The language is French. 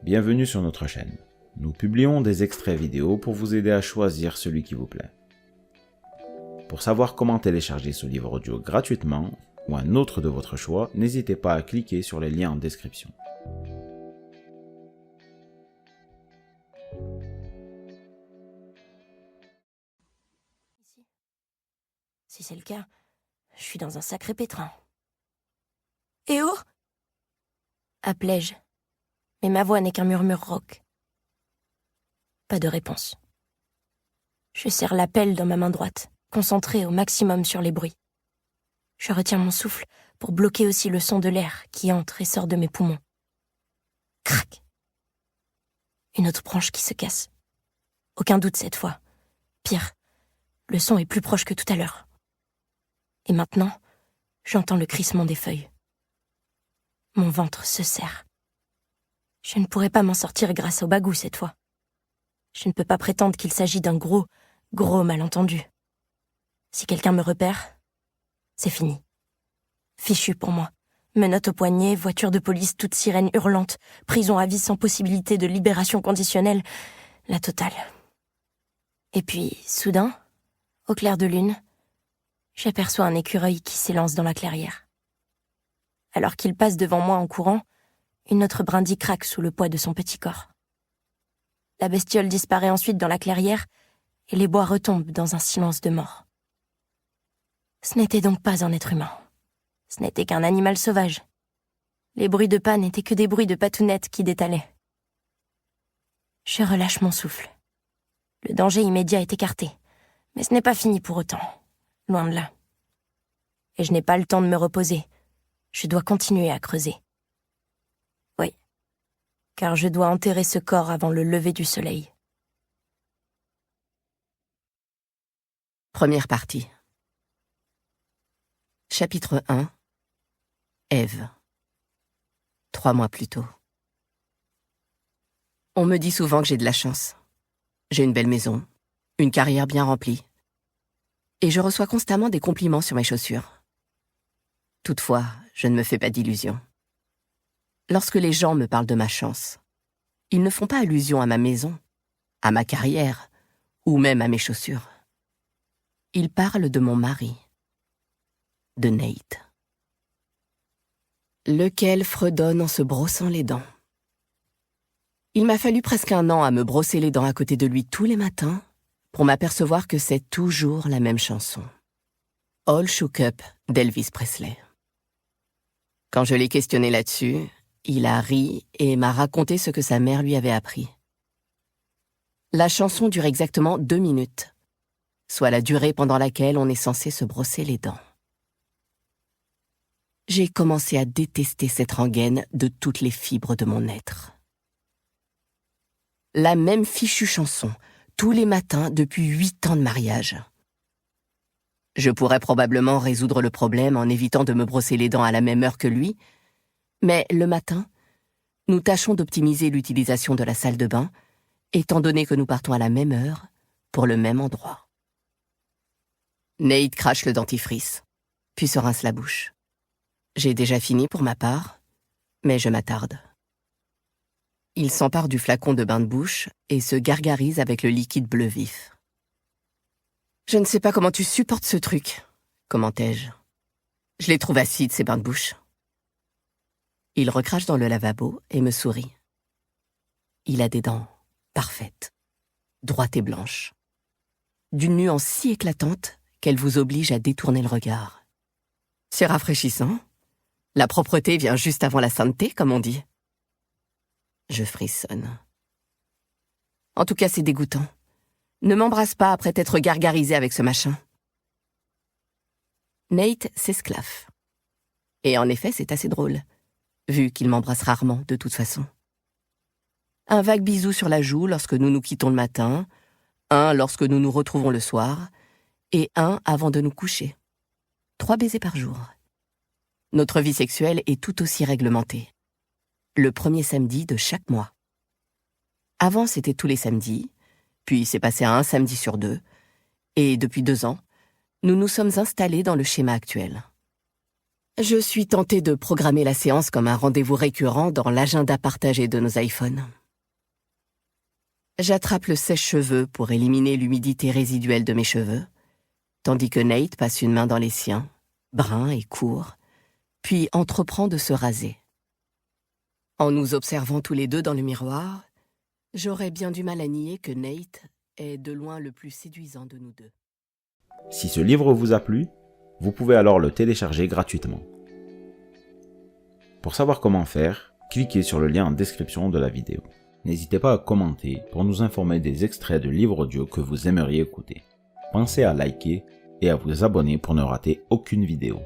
Bienvenue sur notre chaîne. Nous publions des extraits vidéo pour vous aider à choisir celui qui vous plaît. Pour savoir comment télécharger ce livre audio gratuitement, ou un autre de votre choix, n'hésitez pas à cliquer sur les liens en description. Si c'est le cas, je suis dans un sacré pétrin. Eh oh! Appelai-je, mais ma voix n'est qu'un murmure rauque. Pas de réponse. Je serre la pelle dans ma main droite, concentrée au maximum sur les bruits. Je retiens mon souffle pour bloquer aussi le son de l'air qui entre et sort de mes poumons. Crac! Une autre branche qui se casse. Aucun doute cette fois. Pire, le son est plus proche que tout à l'heure. Et maintenant, j'entends le crissement des feuilles. Mon ventre se serre. Je ne pourrai pas m'en sortir grâce au bagout cette fois. Je ne peux pas prétendre qu'il s'agit d'un gros malentendu. Si quelqu'un me repère, c'est fini. Fichu pour moi. Menottes au poignet, voiture de police, toute sirène hurlante, prison à vie sans possibilité de libération conditionnelle, la totale. Et puis, soudain, au clair de lune, j'aperçois un écureuil qui s'élance dans la clairière. Alors qu'il passe devant moi en courant, une autre brindille craque sous le poids de son petit corps. La bestiole disparaît ensuite dans la clairière et les bois retombent dans un silence de mort. Ce n'était donc pas un être humain. Ce n'était qu'un animal sauvage. Les bruits de pas n'étaient que des bruits de patounettes qui détalaient. Je relâche mon souffle. Le danger immédiat est écarté, mais ce n'est pas fini pour autant. Loin de là. Et je n'ai pas le temps de me reposer. Je dois continuer à creuser. Oui, car je dois enterrer ce corps avant le lever du soleil. Première partie. Chapitre 1. Ève. 3 mois plus tôt. On me dit souvent que j'ai de la chance. J'ai une belle maison, une carrière bien remplie. Et je reçois constamment des compliments sur mes chaussures. Toutefois, je ne me fais pas d'illusions. Lorsque les gens me parlent de ma chance, ils ne font pas allusion à ma maison, à ma carrière, ou même à mes chaussures. Ils parlent de mon mari, de Nate, lequel fredonne en se brossant les dents. Il m'a fallu presque 1 an à me brosser les dents à côté de lui tous les matins pour m'apercevoir que c'est toujours la même chanson. All Shook Up d'Elvis Presley. Quand je l'ai questionné là-dessus, il a ri et m'a raconté ce que sa mère lui avait appris. La chanson dure exactement 2 minutes, soit la durée pendant laquelle on est censé se brosser les dents. J'ai commencé à détester cette rengaine de toutes les fibres de mon être. La même fichue chanson, tous les matins depuis 8 ans de mariage. Je pourrais probablement résoudre le problème en évitant de me brosser les dents à la même heure que lui, mais le matin, nous tâchons d'optimiser l'utilisation de la salle de bain, étant donné que nous partons à la même heure, pour le même endroit. Nate crache le dentifrice, puis se rince la bouche. J'ai déjà fini pour ma part, mais je m'attarde. Il s'empare du flacon de bain de bouche et se gargarise avec le liquide bleu vif. « Je ne sais pas comment tu supportes ce truc, » commentai-je. « Je les trouve acides, ces bains de bouche. » Il recrache dans le lavabo et me sourit. Il a des dents parfaites, droites et blanches, d'une nuance si éclatante qu'elle vous oblige à détourner le regard. C'est rafraîchissant. La propreté vient juste avant la sainteté, comme on dit. Je frissonne. En tout cas, c'est dégoûtant. Ne m'embrasse pas après t'être gargarisé avec ce machin. Nate s'esclaffe. Et en effet, c'est assez drôle, vu qu'il m'embrasse rarement, de toute façon. Un vague bisou sur la joue lorsque nous nous quittons le matin, un lorsque nous nous retrouvons le soir, et un avant de nous coucher. 3 baisers par jour. Notre vie sexuelle est tout aussi réglementée. Le premier samedi de chaque mois. Avant, c'était tous les samedis, puis c'est passé à 1 samedi sur 2, et depuis 2 ans, nous nous sommes installés dans le schéma actuel. Je suis tentée de programmer la séance comme un rendez-vous récurrent dans l'agenda partagé de nos iPhones. J'attrape le sèche-cheveux pour éliminer l'humidité résiduelle de mes cheveux, tandis que Nate passe une main dans les siens, brun et court, puis entreprend de se raser. En nous observant tous les deux dans le miroir, j'aurais bien du mal à nier que Nate est de loin le plus séduisant de nous deux. Si ce livre vous a plu, vous pouvez alors le télécharger gratuitement. Pour savoir comment faire, cliquez sur le lien en description de la vidéo. N'hésitez pas à commenter pour nous informer des extraits de livres audio que vous aimeriez écouter. Pensez à liker et à vous abonner pour ne rater aucune vidéo.